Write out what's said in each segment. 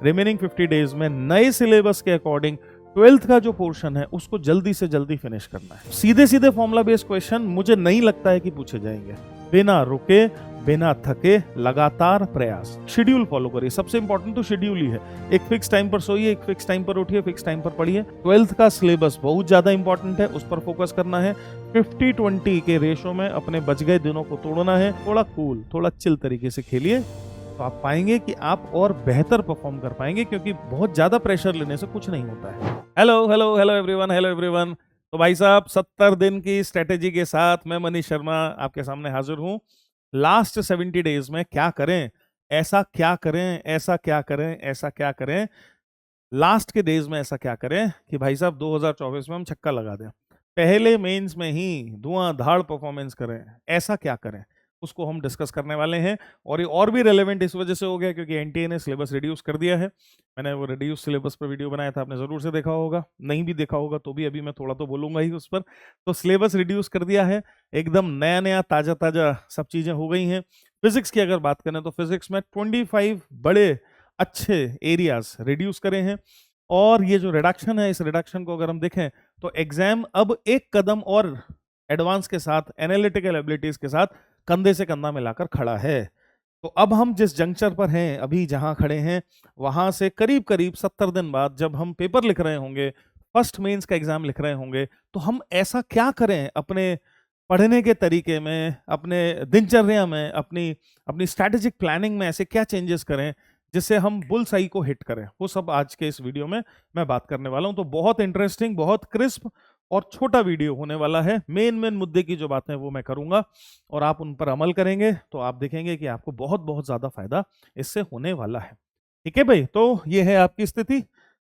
Remaining 50 days में नए syllabus के अकॉर्डिंग 12th का जो पोर्शन है उसको जल्दी से जल्दी फिनिश करना है। सीधे सीधे फॉर्मूला बेस्ड क्वेश्चन मुझे नहीं लगता है कि पूछे जाएंगे। बिना रुके, बिना थके, लगातार प्रयास, शेड्यूल फॉलो करिए। सबसे इंपॉर्टेंट तो शेड्यूल ही है। एक फिक्स टाइम पर सोइए, एक फिक्स टाइम पर उठिए, फिक्स टाइम पर पढ़िए। 12th का सिलेबस बहुत ज्यादा इंपॉर्टेंट है, उस पर फोकस करना है। 50-20 के रेशो में अपने बच गए दिनों को तोड़ना है। थोड़ा कूल, थोड़ा चिल तरीके से खेलिए तो आप पाएंगे कि आप और बेहतर परफॉर्म कर पाएंगे, क्योंकि बहुत ज्यादा प्रेशर लेने से कुछ नहीं होता है। Hello hello hello everyone, hello everyone. तो भाई साहब 70 दिन की स्ट्रेटेजी के साथ मैं मनीष शर्मा आपके सामने हाजिर हूं। लास्ट 70 डेज में क्या करें, ऐसा क्या करें, ऐसा क्या करें, ऐसा क्या करें, लास्ट के डेज में ऐसा क्या करें कि भाई साहब 2024 में हम छक्का लगा दें, पहले मेंस में ही धुआंधार परफॉर्मेंस करें। ऐसा क्या करें, उसको हम डिस्कस करने वाले हैं। और ये और भी रेलेवेंट इस वजह से हो गया क्योंकि एनटीए ने सिलेबस रिड्यूस कर दिया है। मैंने वो रिड्यूस सिलेबस पर वीडियो बनाया था, आपने जरूर से देखा होगा। नहीं भी देखा होगा तो भी अभी मैं थोड़ा तो बोलूंगा ही उस पर। तो सिलेबस रिड्यूस कर दिया है, एकदम नया नया ताजा ताजा सब चीजें हो गई हैं। फिजिक्स की अगर बात करें तो फिजिक्स में 25 बड़े अच्छे एरियाज रिड्यूस करे हैं। और ये जो रिडक्शन है, इस रिडक्शन को अगर हम देखें तो एग्जाम अब एक कदम और एडवांस के साथ, एनालिटिकल एबिलिटीज के साथ कंधे से कंधा मिलाकर खड़ा है। तो अब हम जिस जंक्चर पर हैं, अभी जहां खड़े हैं, वहां से करीब करीब 70 दिन बाद जब हम पेपर लिख रहे होंगे, फर्स्ट मेंस का एग्जाम लिख रहे होंगे, तो हम ऐसा क्या करें अपने पढ़ने के तरीके में, अपने दिनचर्या में, अपनी अपनी स्ट्रैटेजिक प्लानिंग में ऐसे क्या चेंजेस करें जिससे हम बुल साई को हिट करें। वो सब आज के इस वीडियो में मैं बात करने वाला हूं। तो बहुत इंटरेस्टिंग, बहुत क्रिस्प और छोटा वीडियो होने वाला है। मेन मेन मुद्दे की जो बातें वो मैं करूंगा और आप उन पर अमल करेंगे तो आप देखेंगे कि आपको बहुत बहुत ज्यादा फायदा इससे होने वाला है। ठीक है भाई, तो ये है आपकी स्थिति,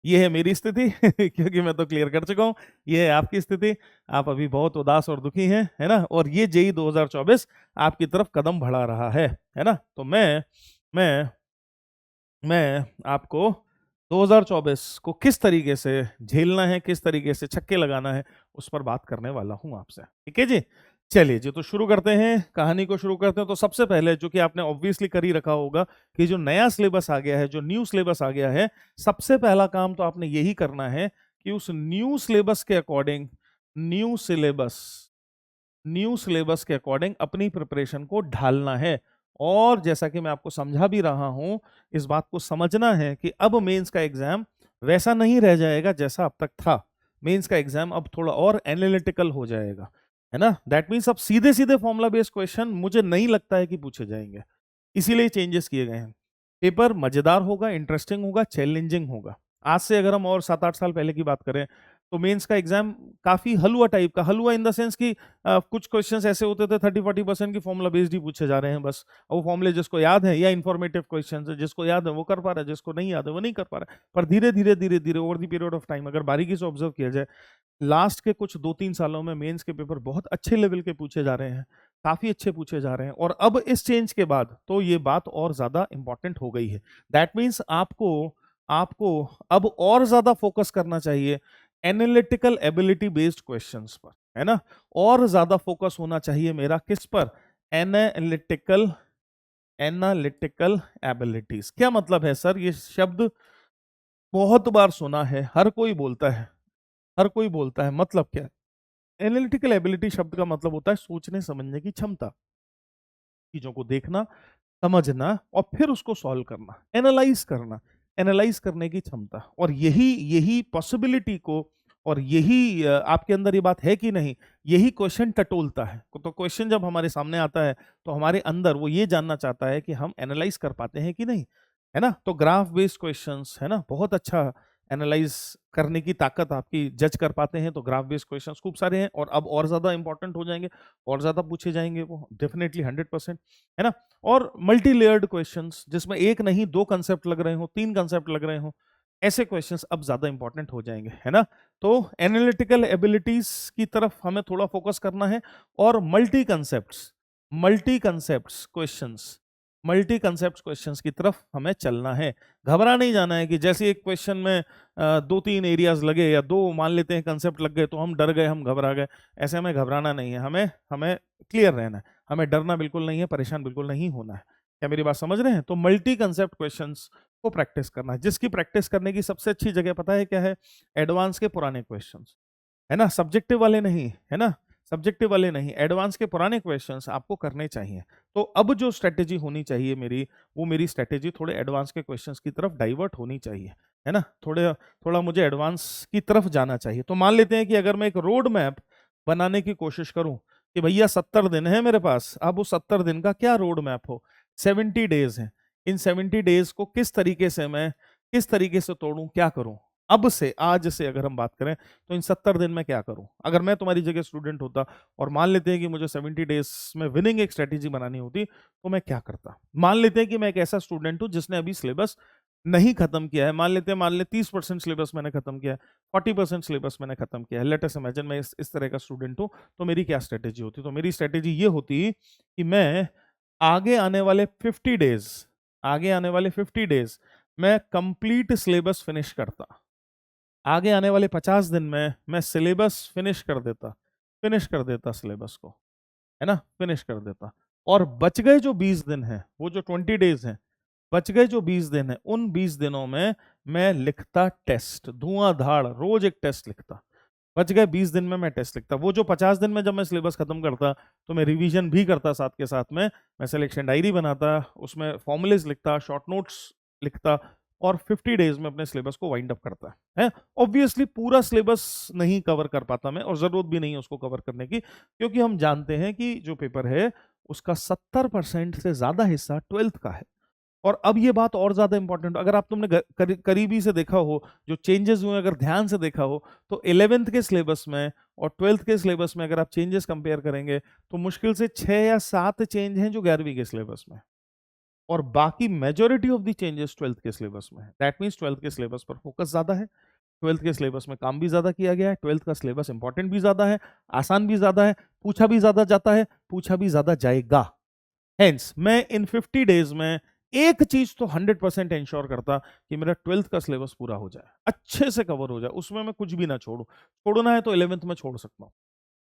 ये है मेरी स्थिति क्योंकि मैं तो क्लियर कर चुका हूं। ये है आपकी स्थिति, आप अभी बहुत उदास और दुखी हैं, है ना। और ये जेई 2024 आपकी तरफ कदम बढ़ा रहा है ना। तो मैं मैं आपको 2024 को किस तरीके से झेलना है, किस तरीके से छक्के लगाना है, उस पर बात करने वाला हूं आपसे। ठीक है जी, चलिए जी, तो शुरू करते हैं, कहानी को शुरू करते हैं। तो सबसे पहले जो कि आपने ऑब्वियसली कर ही रखा होगा कि जो नया सिलेबस आ गया है, जो न्यू सिलेबस आ गया है, सबसे पहला काम तो आपने यही करना है कि उस न्यू सिलेबस के अकॉर्डिंग, न्यू सिलेबस के अकॉर्डिंग अपनी प्रिपरेशन को ढालना है। और जैसा कि मैं आपको समझा भी रहा हूं, इस बात को समझना है कि अब मेंस का एग्जाम वैसा नहीं रह जाएगा जैसा अब तक था। मेंस का एग्जाम अब थोड़ा और एनालिटिकल हो जाएगा, है ना। दैट मीन्स अब सीधे सीधे फॉर्मूला बेस्ड क्वेश्चन मुझे नहीं लगता है कि पूछे जाएंगे, इसीलिए चेंजेस किए गए हैं। पेपर मजेदार होगा, इंटरेस्टिंग होगा, चैलेंजिंग होगा। आज से अगर हम और 7-8 साल पहले की बात करें तो मेंस का एग्जाम काफी हलवा टाइप का, हलवा इन द सेंस कि कुछ क्वेश्चंस ऐसे होते थे 30-40% की फॉर्मूला बेस्ड ही पूछे जा रहे हैं बस। वो फॉर्मूले जिसको याद है, या इंफॉर्मेटिव क्वेश्चंस है, जिसको याद है वो कर पा रहा है, जिसको नहीं याद है वो नहीं कर पा रहा है। पर धीरे धीरे धीरे धीरे over the period of time अगर बारीकी से ऑब्जर्व किया जाए, लास्ट के कुछ 2-3 सालों में मेंस के पेपर बहुत अच्छे लेवल के पूछे जा रहे हैं, काफी अच्छे पूछे जा रहे हैं। और अब इस चेंज के बाद तो ये बात और ज्यादा इंपॉर्टेंट हो गई है। दैट मीन्स आपको आपको अब और ज्यादा फोकस करना चाहिए एनालिटिकल एबिलिटी बेस्ड क्वेश्चंस पर, है ना। और ज्यादा फोकस होना चाहिए मेरा किस पर, एनालिटिकल एनालिटिकल एबिलिटीज। क्या मतलब है सर, ये शब्द बहुत बार सुना है, हर कोई बोलता है, हर कोई बोलता है, मतलब क्या है? एनालिटिकल एबिलिटी शब्द का मतलब होता है सोचने समझने की क्षमता, चीजों को देखना, समझना और फिर उसको सॉल्व करना, एनालाइज करना, एनालाइज करने की क्षमता। और यही यही पॉसिबिलिटी को, और यही आपके अंदर ये बात है कि नहीं, यही क्वेश्चन टटोलता है। तो क्वेश्चन जब हमारे सामने आता है तो हमारे अंदर वो ये जानना चाहता है कि हम एनालाइज कर पाते हैं कि नहीं, है ना। तो ग्राफ बेस्ड क्वेश्चंस, है ना, बहुत अच्छा एनालाइज करने की ताकत आपकी जज कर पाते हैं। तो ग्राफ बेस्ड क्वेश्चंस खूब सारे हैं और अब और ज्यादा इंपॉर्टेंट हो जाएंगे, और ज्यादा पूछे जाएंगे वो, डेफिनेटली 100%, है ना। और मल्टी लेयर्ड क्वेश्चंस जिसमें एक नहीं 2 कंसेप्ट लग रहे हो, 3 कंसेप्ट लग रहे हो, ऐसे क्वेश्चंस अब ज्यादा इंपॉर्टेंट हो जाएंगे, है ना। तो एनालिटिकल एबिलिटीज की तरफ हमें थोड़ा फोकस करना है। और मल्टी कंसेप्ट क्वेश्चंस की तरफ हमें चलना है। घबरा नहीं जाना है कि जैसे एक क्वेश्चन में 2-3 एरियाज लगे या 2 मान लेते हैं कंसेप्ट लग गए तो हम डर गए, हम घबरा गए। ऐसे हमें घबराना नहीं है, हमें हमें क्लियर रहना है, हमें डरना बिल्कुल नहीं है, परेशान बिल्कुल नहीं होना है। क्या मेरी बात समझ रहे हैं? तो मल्टी कंसेप्ट क्वेश्चंस को प्रैक्टिस करना है। जिसकी प्रैक्टिस करने की सबसे अच्छी जगह पता है क्या है? एडवांस के पुराने क्वेश्चंस, है ना, सब्जेक्टिव वाले नहीं, है ना, सब्जेक्टिव वाले नहीं, एडवांस के पुराने क्वेश्चंस आपको करने चाहिए। तो अब जो स्ट्रेटेजी होनी चाहिए मेरी, वो मेरी स्ट्रेटेजी थोड़े एडवांस के क्वेश्चंस की तरफ डाइवर्ट होनी चाहिए, है ना, थोड़ा मुझे एडवांस की तरफ जाना चाहिए। तो मान लेते हैं कि अगर मैं एक रोड मैप बनाने की कोशिश करूं कि भैया 70 दिन है मेरे पास, अब वो 70 दिन का क्या रोड मैप हो, 70 डेज है, इन 70 डेज को किस तरीके से मैं किस तरीके से तोड़ूं, क्या करूं, अब से आज से अगर हम बात करें तो इन 70 दिन में क्या करूं। अगर मैं तुम्हारी जगह स्टूडेंट होता और मान लेते हैं कि मुझे 70 डेज में विनिंग एक स्ट्रेटेजी बनानी होती, तो मैं क्या करता। मान लेते हैं कि मैं एक ऐसा स्टूडेंट हूं जिसने अभी सिलेबस नहीं खत्म किया है, मान ले 30% सिलेबस मैंने खत्म किया है, 40% सिलेबस मैंने खत्म किया है। लेट अस इमेजिन मैं इस तरह का स्टूडेंट हूं, तो मेरी क्या स्ट्रेटेजी होती? तो मेरी स्ट्रेटेजी ये होती कि मैं आगे आने वाले 50 डेज, आगे आने वाले 50 डेज मैं कंप्लीट सिलेबस फिनिश करता। आगे आने वाले 50 दिन में मैं सिलेबस फिनिश कर देता सिलेबस को, है ना, फिनिश कर देता। और बच गए जो 20 दिन हैं, वो जो 20 डेज हैं, बच गए जो 20 दिन हैं, उन 20 दिनों में मैं लिखता टेस्ट, धुआंधार रोज एक टेस्ट लिखता। बच गए 20 दिन में मैं टेस्ट लिखता। वो जो 50 दिन में जब मैं सिलेबस खत्म करता, तो मैं रिवीजन भी करता, साथ के साथ में मैं सिलेक्शन डायरी बनाता, उसमें फॉर्मुलेज लिखता, शॉर्ट नोट्स लिखता, और 50 डेज में अपने सिलेबस को वाइंड अप करता है। ऑब्वियसली पूरा सिलेबस नहीं कवर कर पाता मैं, और जरूरत भी नहीं है उसको कवर करने की, क्योंकि हम जानते हैं कि जो पेपर है उसका 70% से ज्यादा हिस्सा 12th का है। और अब ये बात और ज्यादा इंपॉर्टेंट, अगर आप तुमने करीबी से देखा हो, जो चेंजेस हुए अगर ध्यान से देखा हो, तो 11th के सिलेबस में और 12th के सिलेबस में अगर आप चेंजेस कंपेयर करेंगे, तो मुश्किल से 6 या 7 चेंज हैं जो 11वीं के सिलेबस में, और बाकी majority of the changes 12th के सिलेबस में है। दैट मीन्स 12th के सिलेबस पर फोकस ज्यादा है, 12th के सिलेबस में काम भी ज्यादा किया गया है, 12th का सिलेबस इंपॉर्टेंट भी ज्यादा है, आसान भी ज्यादा है, पूछा भी ज्यादा जाता है, पूछा भी ज्यादा जाएगा। हेंस मैं इन 50 डेज में एक चीज तो 100% इंश्योर करता कि मेरा 12th का सिलेबस पूरा हो जाए, अच्छे से कवर हो जाए, उसमें मैं कुछ भी ना छोड़ू। छोड़ना है तो 11th में छोड़ सकता हूँ,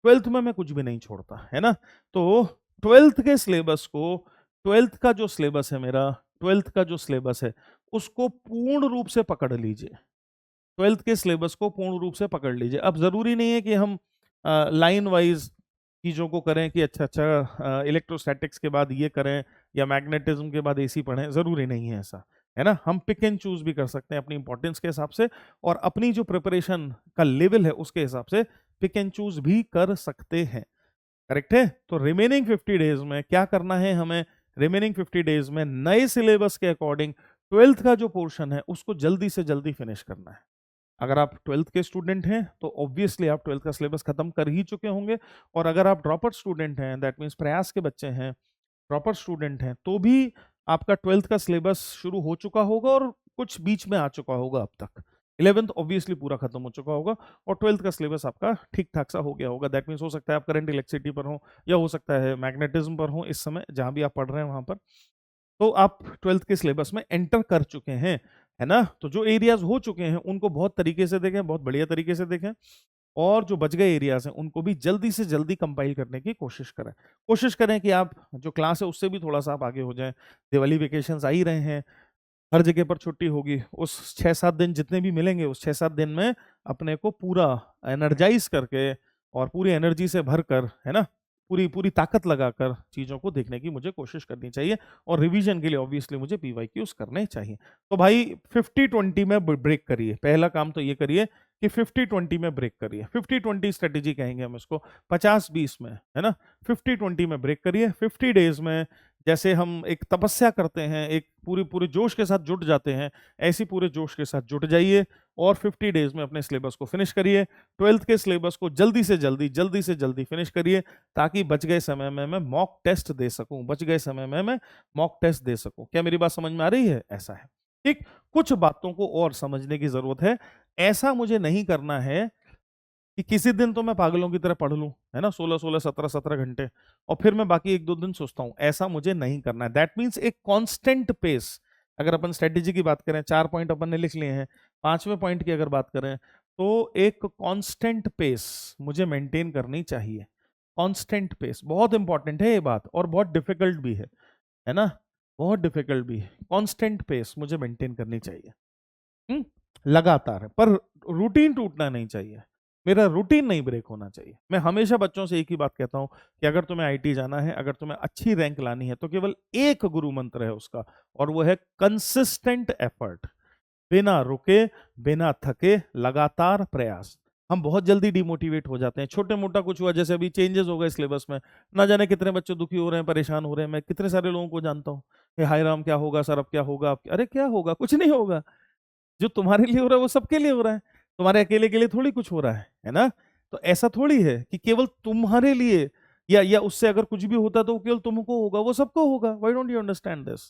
12th में मैं कुछ भी नहीं छोड़ता, है ना। तो 12th के सिलेबस को, 12th का जो सिलेबस है मेरा, 12th का जो सिलेबस है उसको पूर्ण रूप से पकड़ लीजिए। 12th के सिलेबस को पूर्ण रूप से पकड़ लीजिए। अब जरूरी नहीं है कि हम लाइन वाइज चीज़ों को करें कि अच्छा इलेक्ट्रोस्टैटिक्स के बाद ये करें या मैग्नेटिज्म के बाद एसी पढ़ें, ज़रूरी नहीं है ऐसा, है ना। हम पिक एंड चूज भी कर सकते हैं अपनी इंपॉर्टेंस के हिसाब से, और अपनी जो प्रिपरेशन का लेवल है उसके हिसाब से पिक एंड चूज भी कर सकते हैं। करेक्ट है। तो रिमेनिंग 50 डेज में क्या करना है हमें? रिमेनिंग 50 डेज में नए सिलेबस के अकॉर्डिंग 12th का जो पोर्शन है उसको जल्दी से जल्दी फिनिश करना है। अगर आप 12th के स्टूडेंट हैं तो ऑब्वियसली आप 12th का सिलेबस खत्म कर ही चुके होंगे, और अगर आप ड्रॉपर स्टूडेंट हैं, दैट मीन्स प्रयास के बच्चे हैं, ड्रॉपर स्टूडेंट हैं, तो भी आपका 12th का सिलेबस शुरू हो चुका होगा और कुछ बीच में आ चुका होगा अब तक। 11th ऑब्वियसली पूरा खत्म हो चुका होगा और 12th का सिलेबस आपका ठीक ठाक सा हो गया होगा। दैट मीन्स हो सकता है आप करंट इलेक्ट्रिसिटी पर हो, या हो सकता है मैग्नेटिज्म पर हो, इस समय जहां भी आप पढ़ रहे हैं वहां पर, तो आप 12th के सिलेबस में एंटर कर चुके हैं, है ना। तो जो एरियाज हो चुके हैं उनको बहुत तरीके से देखें, बहुत बढ़िया तरीके से देखें, और जो बच गए एरियाज हैं उनको भी जल्दी से जल्दी कंपाइल करने की कोशिश करें। कोशिश करें कि आप जो क्लास है उससे भी थोड़ा सा आप आगे हो जाएं। दिवाली वेकेशंस आ ही रहे हैं, हर जगह पर छुट्टी होगी, उस 6-7 दिन जितने भी मिलेंगे उस 6-7 दिन में अपने को पूरा एनर्जाइज करके और पूरी एनर्जी से भरकर, है ना, पूरी पूरी ताकत लगाकर चीज़ों को देखने की मुझे कोशिश करनी चाहिए, और रिवीजन के लिए ऑब्वियसली मुझे पीवाईक्यूज करने चाहिए। तो भाई 50-20 में ब्रेक करिए। पहला काम तो ये करिए कि 50-20 में ब्रेक करिए। 50-20 स्ट्रेटेजी कहेंगे हम इसको, 50-20 में, है ना। 50-20 में ब्रेक करिए। 50 डेज में जैसे हम एक तपस्या करते हैं, एक पूरी पूरे जोश के साथ जुट जाते हैं, ऐसी पूरे जोश के साथ जुट जाइए और 50 डेज में अपने सिलेबस को फिनिश करिए। 12th के सिलेबस को जल्दी से जल्दी फिनिश करिए, ताकि बच गए समय में मैं मॉक टेस्ट दे सकूं, बच गए समय में मैं मॉक टेस्ट दे सकूं। क्या मेरी बात समझ में आ रही है? ऐसा है। ठीक, कुछ बातों को और समझने की जरूरत है। ऐसा मुझे नहीं करना है कि किसी दिन तो मैं पागलों की तरह पढ़ लूं, है ना, 16-16, 17-17 घंटे, और फिर मैं बाकी 1-2 दिन सोचता हूं। ऐसा मुझे नहीं करना है। दैट मीन्स एक कांस्टेंट पेस। अगर अपन स्ट्रेटेजी की बात करें, 4 पॉइंट अपन ने लिख लिए हैं, 5वें पॉइंट की अगर बात करें, तो एक कांस्टेंट पेस मुझे मेंटेन करनी चाहिए। कांस्टेंट पेस बहुत इंपॉर्टेंट है ये बात, और बहुत डिफिकल्ट भी है ना। बहुत डिफिकल्ट भी है। कांस्टेंट पेस मुझे मेंटेन करनी चाहिए, लगातार, पर रूटीन टूटना नहीं चाहिए, मेरा रूटीन नहीं ब्रेक होना चाहिए। मैं हमेशा बच्चों से एक ही बात कहता हूं कि अगर तुम्हें आईटी जाना है, अगर तुम्हें अच्छी रैंक लानी है, तो केवल एक गुरु मंत्र है उसका, और वो है कंसिस्टेंट एफर्ट। बिना रुके, बिना थके, लगातार प्रयास। हम बहुत जल्दी डिमोटिवेट हो जाते हैं, छोटे मोटा कुछ हुआ, जैसे अभी चेंजेस हो गए सिलेबस में, ना जाने कितने बच्चे दुखी हो रहे हैं, परेशान हो रहे हैं। मैं कितने सारे लोगों को जानता हूँ कि हाय राम क्या होगा सर, अब क्या होगा, अरे क्या होगा, कुछ नहीं होगा। जो तुम्हारे लिए हो रहा है वो सबके लिए हो रहा है, तुम्हारे अकेले के लिए थोड़ी कुछ हो रहा है ना। तो ऐसा थोड़ी है कि केवल तुम्हारे लिए, या उससे अगर कुछ भी होता तो वो केवल तुमको होगा, वो सबको होगा। Why don't you understand this,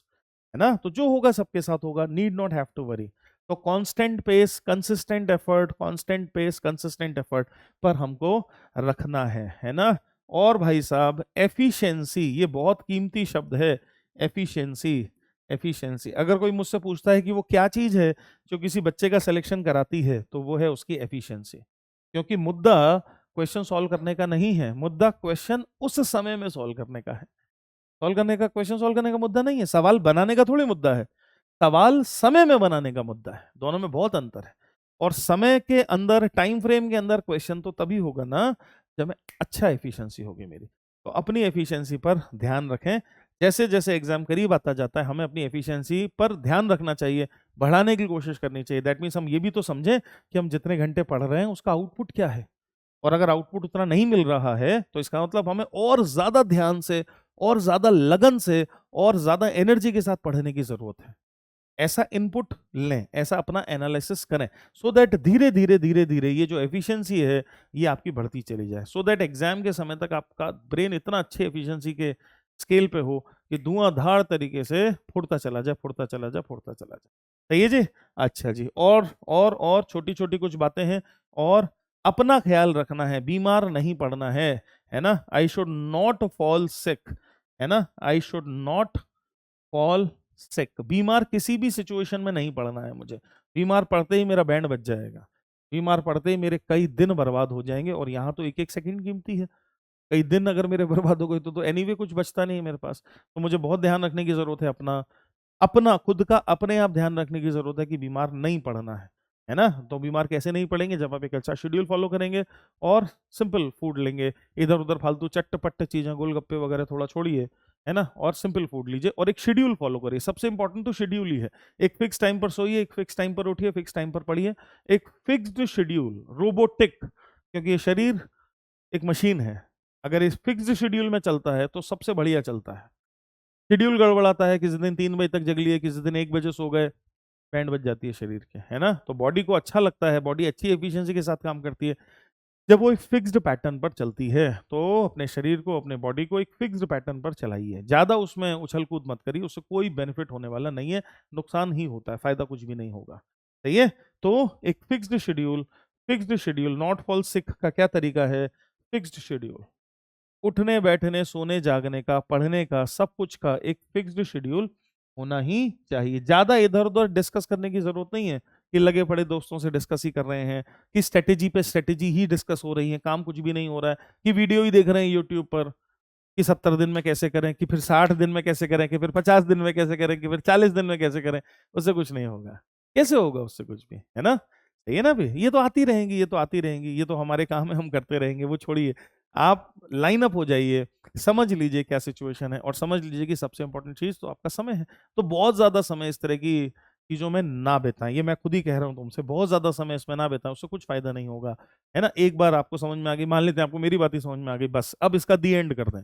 है ना। तो जो होगा सबके साथ होगा, need not have to worry. तो constant pace, consistent effort, constant pace, consistent effort पर हमको रखना है ना। और भाई साहब एफिशिएंसी, ये बहुत कीमती शब्द है, एफिशिएंसी। एफिशिएंसी, अगर कोई मुझसे पूछता है कि वो क्या चीज है जो किसी बच्चे का सिलेक्शन कराती है, तो वो है उसकी एफिशिएंसी। क्योंकि मुद्दा क्वेश्चन सॉल्व करने का नहीं है, मुद्दा क्वेश्चन उस समय में सॉल्व करने का है। सॉल्व करने का, क्वेश्चन सॉल्व करने का मुद्दा नहीं है, सवाल बनाने का थोड़ी मुद्दा है। सवाल समय में बनाने का मुद्दा है, दोनों में बहुत अंतर है। और समय के अंदर, टाइम फ्रेम के अंदर क्वेश्चन तो तभी होगा ना जब मैं अच्छा एफिशिएंसी होगी मेरी। तो अपनी एफिशिएंसी पर ध्यान रखें। जैसे जैसे एग्जाम करीब आता जाता है, हमें अपनी एफिशिएंसी पर ध्यान रखना चाहिए, बढ़ाने की कोशिश करनी चाहिए। दैट मीन्स हम ये भी तो समझें कि हम जितने घंटे पढ़ रहे हैं उसका आउटपुट क्या है। और अगर आउटपुट उतना नहीं मिल रहा है तो इसका मतलब हमें और ज्यादा ध्यान से, और ज्यादा लगन से, और ज्यादा एनर्जी के साथ पढ़ने की जरूरत है। ऐसा इनपुट लें, ऐसा अपना एनालिसिस करें, सो दैट धीरे धीरे धीरे धीरे ये जो एफिशिएंसी है ये आपकी बढ़ती चली जाए, सो दैट एग्जाम के समय तक आपका ब्रेन इतना अच्छे एफिशिएंसी के स्केल पे हो कि धुआंधार तरीके से फुड़ता चला जाए, फुड़ता चला जाए, फुड़ता चला जाए। सही है जी। अच्छा जी, और छोटी छोटी कुछ बातें हैं। और अपना ख्याल रखना है, बीमार नहीं पड़ना है ना। I should not fall sick, है ना। I should not fall sick, बीमार किसी भी सिचुएशन में नहीं पड़ना है मुझे। बीमार पड़ते ही मेरा बैंड बज जाएगा, बीमार पड़ते ही मेरे कई दिन बर्बाद हो जाएंगे, और यहाँ तो एक एक सेकंड कीमती है। कई दिन अगर मेरे बर्बाद हो गए तो एनीवे कुछ बचता नहीं है मेरे पास। तो मुझे बहुत ध्यान रखने की जरूरत है, अपना अपना खुद का अपने आप ध्यान रखने की जरूरत है कि बीमार नहीं पड़ना है ना। तो बीमार कैसे नहीं पड़ेंगे, जब आप एक अच्छा शेड्यूल फॉलो करेंगे और सिंपल फूड लेंगे, इधर उधर फालतू चट्ट-पट्ट चीजें, गोलगप्पे वगैरह थोड़ा छोड़िए, है ना, और सिंपल फूड लीजिए और एक शेड्यूल फॉलो करिए। सबसे इंपॉर्टेंट तो शेड्यूल ही है। एक फिक्स टाइम पर सोइए, एक फिक्स टाइम पर उठिए, फिक्स टाइम पर पढ़िए, एक फिक्स्ड शेड्यूल, रोबोटिक, क्योंकि ये शरीर एक मशीन है। अगर इस फिक्स्ड शेड्यूल में चलता है तो सबसे बढ़िया चलता है। शेड्यूल गड़बड़ाता है, किसी दिन 3 बजे तक जग लिए, किसी दिन 1 बजे सो गए, बैंड बज जाती है शरीर के, है ना। तो बॉडी को अच्छा लगता है, बॉडी अच्छी एफिशिएंसी के साथ काम करती है जब वो एक फिक्स्ड पैटर्न पर चलती है। तो अपने शरीर को, अपने बॉडी को एक फिक्स्ड पैटर्न पर चलाइए, ज्यादा उसमें उछल कूद मत करिए, उससे कोई बेनिफिट होने वाला नहीं है, नुकसान ही होता है, फायदा कुछ भी नहीं होगा। सही है। तो एक fixed schedule, fixed schedule, not fall sick का क्या तरीका है, फिक्स्ड शेड्यूल, उठने बैठने सोने जागने का, पढ़ने का, सब कुछ का एक फिक्स्ड शेड्यूल होना ही चाहिए। ज्यादा इधर उधर डिस्कस करने की जरूरत नहीं है कि लगे पड़े दोस्तों से डिस्कस ही कर रहे हैं, कि स्ट्रेटेजी पे स्ट्रेटेजी ही डिस्कस हो रही है, काम कुछ भी नहीं हो रहा है, कि वीडियो ही देख रहे हैं यूट्यूब पर कि 70 दिन में कैसे करें, कि फिर 60 दिन में कैसे करें, कि फिर 50 दिन में कैसे करें, कि फिर 40 दिन में कैसे करें। उससे कुछ नहीं होगा। कैसे होगा उससे कुछ भी, है ना। सही है ना भी। ये तो आती रहेंगी, ये तो आती रहेंगी, ये तो हमारे काम है, हम करते रहेंगे, वो छोड़िए। आप लाइन अप हो जाइए, समझ लीजिए क्या सिचुएशन है, और समझ लीजिए कि सबसे इंपॉर्टेंट चीज तो आपका समय है। तो बहुत ज्यादा समय इस तरह की चीजों में ना बिताएं, ये मैं खुद ही कह रहा हूं तुमसे, बहुत ज्यादा समय इसमें ना बिताएं, उससे कुछ फायदा नहीं होगा, है ना। एक बार आपको समझ में आ गई, मान लेते हैं आपको मेरी बात ही समझ में आ गई, बस अब इसका दी एंड कर दें।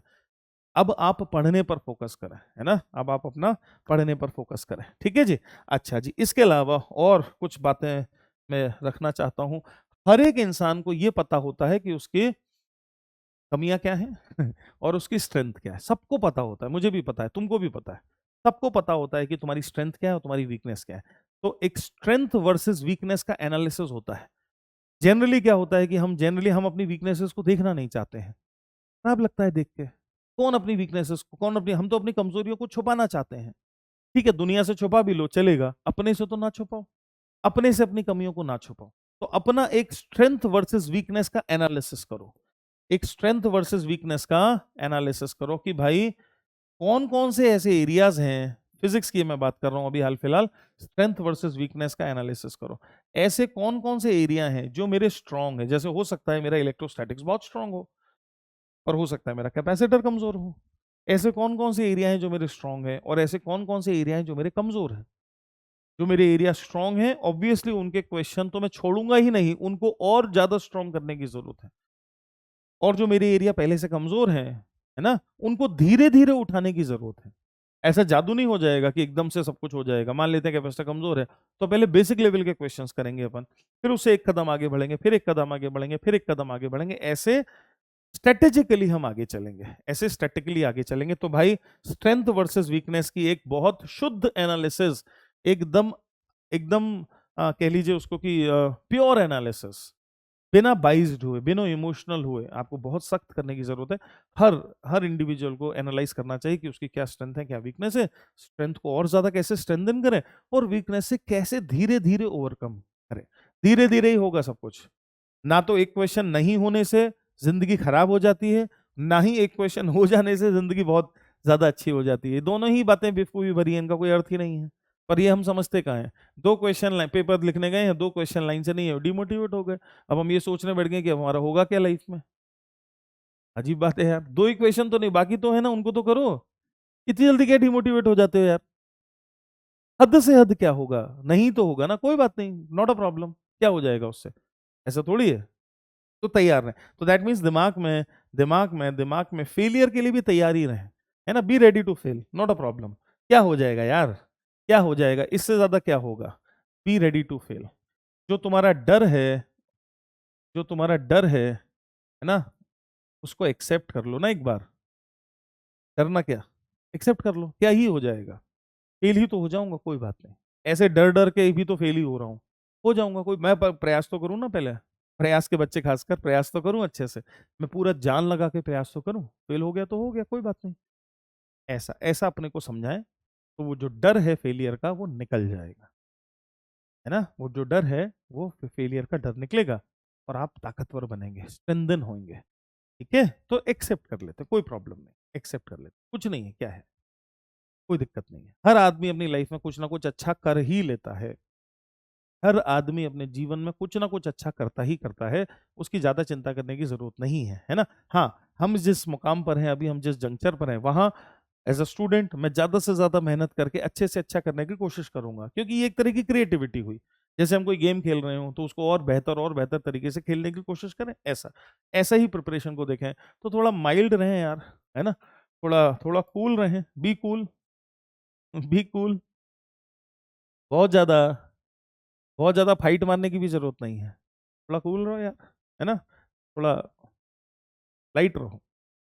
अब आप पढ़ने पर फोकस करें, है ना। अब आप अपना पढ़ने पर फोकस करें, ठीक है जी। अच्छा जी, इसके अलावा और कुछ बातें मैं रखना चाहता हूं। हर एक इंसान को यह पता होता है कि उसकी कमियां क्या हैं और उसकी स्ट्रेंथ क्या है। सबको पता होता है, मुझे भी पता है, तुमको भी पता है, सबको पता होता है कि तुम्हारी स्ट्रेंथ क्या है और तुम्हारी वीकनेस क्या है। तो एक स्ट्रेंथ वर्सेस वीकनेस का एनालिसिस होता है। जनरली क्या होता है कि हम अपनी वीकनेसेस को देखना नहीं चाहते हैं, खराब लगता है देख के। कौन अपनी वीकनेसेस को, कौन अपनी, हम तो अपनी कमजोरियों को छुपाना चाहते हैं। ठीक है, दुनिया से छुपा भी लो चलेगा, अपने से तो ना छुपाओ, अपने से अपनी कमियों को ना छुपाओ। तो अपना एक स्ट्रेंथ वर्सेस वीकनेस का एनालिसिस करो, एक स्ट्रेंथ वर्सेस वीकनेस का एनालिसिस करो कि भाई कौन कौन से ऐसे एरियाज हैं, फिजिक्स की मैं बात कर रहा हूं अभी हाल फिलहाल, स्ट्रेंथ वर्सेस वीकनेस का एनालिसिस करो। ऐसे कौन कौन से एरिया हैं जो मेरे स्ट्रांग है, जैसे हो सकता है मेरा इलेक्ट्रोस्टैटिक्स बहुत स्ट्रांग हो, और हो सकता है मेरा कैपेसिटर कमजोर हो। ऐसे कौन कौन से एरिया हैं जो मेरे स्ट्रांग है, और ऐसे कौन कौन से एरिया हैं जो मेरे कमजोर है। जो मेरे एरिया स्ट्रांग है, ऑब्वियसली उनके क्वेश्चन तो मैं छोड़ूंगा ही नहीं, उनको और ज्यादा स्ट्रांग करने की जरूरत है। और जो मेरे एरिया पहले से कमजोर है ना, उनको धीरे धीरे उठाने की जरूरत है। ऐसा जादू नहीं हो जाएगा कि एकदम से सब कुछ हो जाएगा। मान लेते हैं कैपेसिटर कमजोर है, तो पहले बेसिक लेवल के क्वेश्चंस करेंगे अपन, फिर उससे एक कदम आगे बढ़ेंगे, फिर एक कदम आगे बढ़ेंगे, फिर एक कदम आगे बढ़ेंगे। ऐसे स्ट्रेटेजिकली हम आगे चलेंगे, ऐसे स्ट्रेटेजिकली आगे चलेंगे। तो भाई स्ट्रेंथ वर्सेस वीकनेस की एक बहुत शुद्ध एनालिसिस, एकदम एकदम कह लीजिए उसको कि प्योर एनालिसिस, बिना बाइज्ड हुए, बिना इमोशनल हुए, आपको बहुत सख्त करने की जरूरत है। हर हर इंडिविजुअल को एनालाइज करना चाहिए कि उसकी क्या स्ट्रेंथ है, क्या वीकनेस है, स्ट्रेंथ को और ज्यादा कैसे स्ट्रेंथन करें, और वीकनेस से कैसे धीरे धीरे ओवरकम करें। धीरे धीरे ही होगा सब कुछ। ना तो एक क्वेश्चन नहीं होने से जिंदगी खराब हो जाती है, ना ही एक क्वेश्चन हो जाने से जिंदगी बहुत ज्यादा अच्छी हो जाती है। दोनों ही बातें बेवकूफी भरी हैं, इनका कोई अर्थ ही नहीं है। पर ये हम समझते कहाँ हैं, दो क्वेश्चन पेपर लिखने गए हैं, दो क्वेश्चन लाइन से नहीं है, डिमोटिवेट हो गए। अब हम ये सोचने बैठ गए कि अब हमारा होगा क्या लाइफ में। अजीब बात है यार, दो ही क्वेश्चन तो नहीं, बाकी तो है ना, उनको तो करो। इतनी जल्दी क्या डिमोटिवेट हो जाते हो यार। हद से हद क्या होगा, नहीं तो होगा ना, कोई बात नहीं, नॉट अ प्रॉब्लम, क्या हो जाएगा उससे, ऐसा थोड़ी है। तो तैयार रहें। तो दैट मीन्स दिमाग में फेलियर के लिए भी तैयार ही रहें, है ना। Be ready to fail, not a problem. क्या हो जाएगा यार, क्या हो जाएगा, इससे ज्यादा क्या होगा। Be ready to fail. जो तुम्हारा डर है, जो तुम्हारा डर है ना, उसको एक्सेप्ट कर लो ना एक बार। डरना क्या, एक्सेप्ट कर लो, क्या ही हो जाएगा, फेल ही तो हो जाऊंगा, कोई बात नहीं। ऐसे डर डर के भी तो फेल ही हो रहा हूँ, हो जाऊंगा, कोई मैं प्रयास तो करूँ ना पहले। प्रयास के बच्चे खासकर प्रयास तो करूं अच्छे से, मैं पूरा जान लगा के प्रयास तो करूं, फेल हो गया तो हो गया, कोई बात नहीं। ऐसा ऐसा अपने को समझाएं, तो वो जो डर है फेलियर का वो निकल जाएगा, है ना। वो जो डर है वो फेलियर का डर निकलेगा, और आप ताकतवर बनेंगे, स्ट्रेंथन होंगे। ठीक है, तो एक्सेप्ट कर लेते, कोई प्रॉब्लम नहीं, एक्सेप्ट कर लेते, कुछ नहीं है, क्या है, कोई दिक्कत नहीं है। हर आदमी अपनी लाइफ में कुछ ना कुछ अच्छा कर ही लेता है। हर आदमी अपने जीवन में कुछ ना कुछ अच्छा करता ही करता है, उसकी ज्यादा चिंता करने की जरूरत नहीं है ना। हाँ, हम जिस मुकाम पर हैं अभी, हम जिस जंक्चर पर हैं, वहां एज अ स्टूडेंट मैं ज्यादा से ज्यादा मेहनत करके अच्छे से अच्छा करने की कोशिश करूंगा, क्योंकि ये एक तरह की क्रिएटिविटी हुई। जैसे हम कोई गेम खेल रहे हो तो उसको और बेहतर तरीके से खेलने की कोशिश करें, ऐसा ऐसा ही प्रिपरेशन को देखें। तो थोड़ा माइल्ड रहें यार, है ना, थोड़ा थोड़ा कूल रहें, बी कूल, बी कूल। बहुत ज्यादा बहुत ज्यादा फाइट मारने की भी जरूरत नहीं है, थोड़ा कूल रहो यार, है ना, थोड़ा लाइट रहो।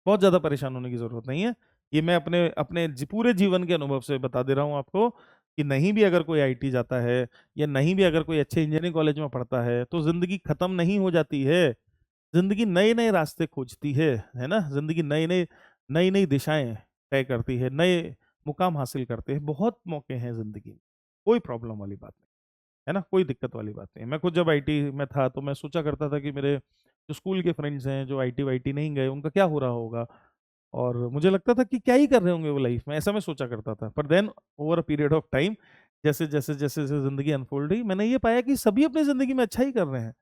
बहुत ज्यादा परेशान होने की जरूरत नहीं है। ये मैं अपने अपने पूरे जीवन के अनुभव से बता दे रहा हूँ आपको, कि नहीं भी अगर कोई आईटी जाता है, या नहीं भी अगर कोई अच्छे इंजीनियरिंग कॉलेज में पढ़ता है, तो जिंदगी खत्म नहीं हो जाती है। जिंदगी नए नए रास्ते खोजती है ना। जिंदगी नई नई नई नई दिशाएं तय करती है, नए मुकाम हासिल करते हैं, बहुत मौके हैं जिंदगी में। कोई प्रॉब्लम वाली बात नहीं, है ना, कोई दिक्कत वाली बात नहीं। मैं खुद जब आईटी में था तो मैं सोचा करता था कि मेरे जो स्कूल के फ्रेंड्स हैं जो आईटी वाईटी नहीं गए, उनका क्या हो रहा होगा, और मुझे लगता था कि क्या ही कर रहे होंगे वो लाइफ में, ऐसा मैं सोचा करता था। पर then over a period of time, जैसे जैसे जैसे जैसे जिंदगी अनफोल्ड हुई, मैंने ये पाया कि सभी अपनी जिंदगी में अच्छा ही कर रहे हैं।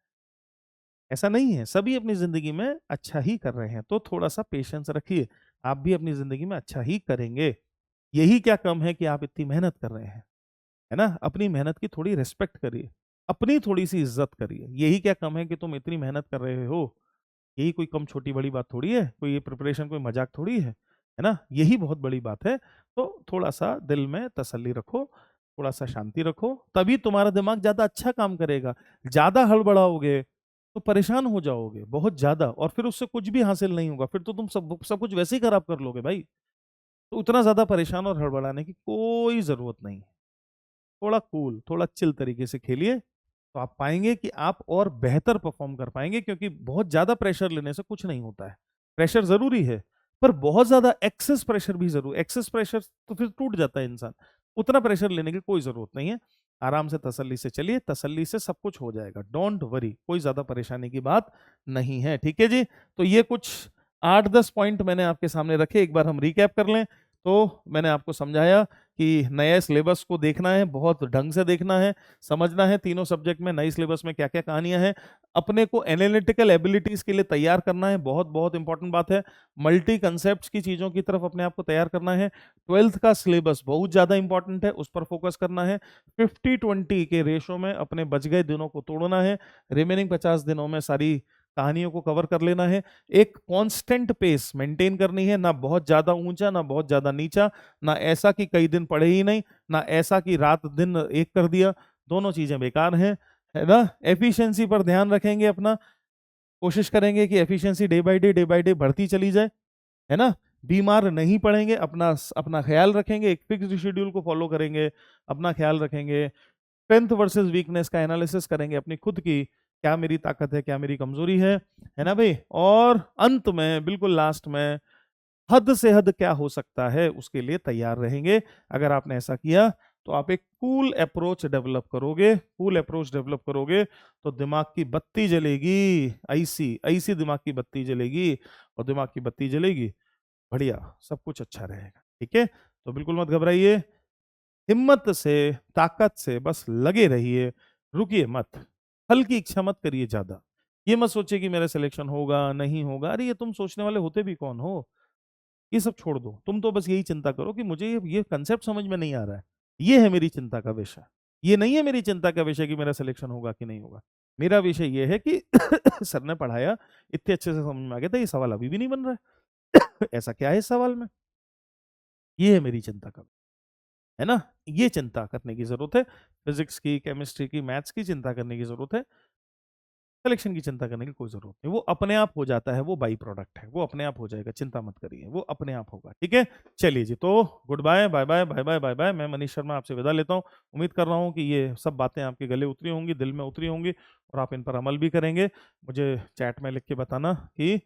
ऐसा नहीं है, सभी अपनी जिंदगी में अच्छा ही कर रहे हैं। तो थोड़ा सा पेशेंस रखिए, आप भी अपनी जिंदगी में अच्छा ही करेंगे। यही क्या कम है कि आप इतनी मेहनत कर रहे हैं, है ना। अपनी मेहनत की थोड़ी रिस्पेक्ट करिए, अपनी थोड़ी सी इज्जत करिए। यही क्या कम है कि तुम इतनी मेहनत कर रहे हो, यही कोई कम छोटी बड़ी बात थोड़ी है, कोई ये प्रिपरेशन कोई मजाक थोड़ी है ना, यही बहुत बड़ी बात है। तो थोड़ा सा दिल में तसल्ली रखो, थोड़ा सा शांति रखो, तभी तुम्हारा दिमाग ज्यादा अच्छा काम करेगा। ज्यादा हड़बड़ाओगे तो परेशान हो जाओगे बहुत ज्यादा, और फिर उससे कुछ भी हासिल नहीं होगा, फिर तो तुम सब सब कुछ वैसे ही खराब कर लोगे भाई। तो उतना ज्यादा परेशान और हड़बड़ाने की कोई जरूरत नहीं है। थोड़ा कूल, थोड़ा चिल तरीके से खेलिए, तो आप पाएंगे कि आप और बेहतर परफॉर्म कर पाएंगे। क्योंकि बहुत ज्यादा प्रेशर लेने से कुछ नहीं होता है। प्रेशर जरूरी है, पर बहुत ज्यादा एक्सेस प्रेशर भी जरूर, एक्सेस प्रेशर तो फिर टूट जाता है इंसान। उतना प्रेशर लेने की कोई जरूरत नहीं है। आराम से तसल्ली से चलिए, तसल्ली से सब कुछ हो जाएगा, डोंट वरी, कोई ज्यादा परेशानी की बात नहीं है। ठीक है जी, तो ये कुछ 8-10 पॉइंट मैंने आपके सामने रखे, एक बार हम रिकैप कर लें। तो मैंने आपको समझाया कि नए सिलेबस को देखना है, बहुत ढंग से देखना है, समझना है तीनों सब्जेक्ट में नई सिलेबस में क्या क्या कहानियां हैं, अपने को एनालिटिकल एबिलिटीज के लिए तैयार करना है, बहुत बहुत इंपॉर्टेंट बात है। मल्टी कंसेप्ट की चीज़ों की तरफ अपने आप को तैयार करना है। 12th का सिलेबस बहुत ज़्यादा इंपॉर्टेंट है, उस पर फोकस करना है। 50-20 के रेशो में अपने बच गए दिनों को तोड़ना है, रिमेनिंग 50 दिनों में सारी कहानियों को कवर कर लेना है। एक कांस्टेंट पेस मेंटेन करनी है, ना बहुत ज्यादा ऊंचा ना बहुत ज्यादा नीचा, ना ऐसा कि कई दिन पढ़े ही नहीं, ना ऐसा कि रात दिन एक कर दिया, दोनों चीजें बेकार हैं, है ना। एफिशिएंसी पर ध्यान रखेंगे अपना, कोशिश करेंगे कि एफिशिएंसी डे बाय डे बढ़ती चली जाए, है ना। बीमार नहीं पड़ेंगे, अपना अपना ख्याल रखेंगे, एक फिक्स्ड शेड्यूल को फॉलो करेंगे, अपना ख्याल रखेंगे, स्ट्रेंथ वर्सेस वीकनेस का एनालिसिस करेंगे अपनी खुद की, क्या मेरी ताकत है क्या मेरी कमजोरी है ना भाई। और अंत में बिल्कुल लास्ट में हद से हद क्या हो सकता है उसके लिए तैयार रहेंगे। अगर आपने ऐसा किया तो आप एक कूल अप्रोच डेवलप करोगे, कूल अप्रोच डेवलप करोगे तो दिमाग की बत्ती जलेगी, ऐसी ऐसी दिमाग की बत्ती जलेगी, और दिमाग की बत्ती जलेगी, बढ़िया सब कुछ अच्छा रहेगा। ठीक है, तो बिल्कुल मत घबराइए, हिम्मत से ताकत से बस लगे रहिए, रुकिए मत, फल की इच्छा मत करिए ज्यादा। ये मत सोचिए कि मेरा सिलेक्शन होगा नहीं होगा, अरे ये तुम सोचने वाले होते भी कौन हो, ये सब छोड़ दो। तुम तो बस यही चिंता करो कि मुझे ये कंसेप्ट समझ में नहीं आ रहा है, ये है मेरी चिंता का विषय। ये नहीं है मेरी चिंता का विषय कि मेरा सिलेक्शन होगा कि नहीं होगा। मेरा विषय ये है कि सर ने पढ़ाया, इतने अच्छे से समझ में आ गया था, ये सवाल अभी भी नहीं बन रहा है। ऐसा क्या है इस सवाल में, ये है मेरी चिंता का, है ना। ये चिंता करने की जरूरत है, फिजिक्स की, केमिस्ट्री की, मैथ्स की चिंता करने की जरूरत है, सिलेक्शन की चिंता करने की कोई जरूरत नहीं। वो अपने आप हो जाता है, वो बाई प्रोडक्ट है, वो अपने आप हो जाएगा, चिंता मत करिए, वो अपने आप होगा। ठीक है, चलिए जी, तो goodbye, bye bye bye bye bye bye. मैं मनीष शर्मा आपसे विदा लेता हूँ। उम्मीद कर रहा हूँ कि ये सब बातें आपके गले उतरी होंगी, दिल में उतरी होंगी, और आप इन पर अमल भी करेंगे। मुझे चैट में लिख के बताना कि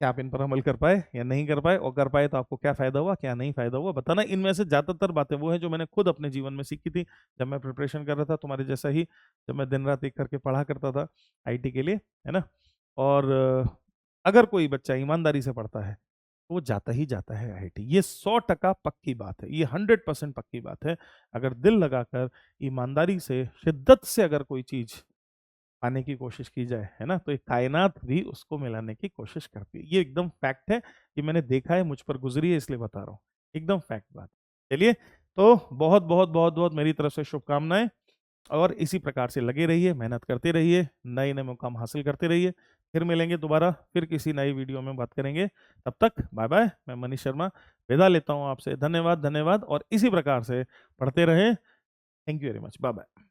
क्या आप इन पर अमल कर पाए या नहीं कर पाए, और कर पाए तो आपको क्या फायदा हुआ क्या नहीं फायदा हुआ बताना। इनमें से ज्यादातर बातें वो है जो मैंने खुद अपने जीवन में सीखी थी जब मैं प्रिपरेशन कर रहा था, तुम्हारे जैसा ही, जब मैं दिन रात एक करके पढ़ा करता था आईटी के लिए, है ना। और अगर कोई बच्चा ईमानदारी से पढ़ता है तो वो जाता ही जाता है आईआईटी, ये 100% पक्की बात है, ये 100% पक्की बात है। अगर दिल लगाकर ईमानदारी से शिद्दत से अगर कोई चीज पाने की कोशिश की जाए, है ना, तो ये कायनात भी उसको मिलाने की कोशिश करती है। ये एकदम फैक्ट है, ये मैंने देखा है, मुझ पर गुजरी है, इसलिए बता रहा हूँ, एकदम फैक्ट बात। चलिए, तो बहुत बहुत बहुत बहुत मेरी तरफ से शुभकामनाएं, और इसी प्रकार से लगे रहिए, मेहनत करते रहिए, नए नए मुकाम हासिल करते रहिए। फिर मिलेंगे दोबारा, फिर किसी नई वीडियो में बात करेंगे। तब तक बाय बाय, मैं मनीष शर्मा विदा लेता हूँ आपसे। धन्यवाद धन्यवाद, और इसी प्रकार से पढ़ते रहें। Thank you very much, bye bye.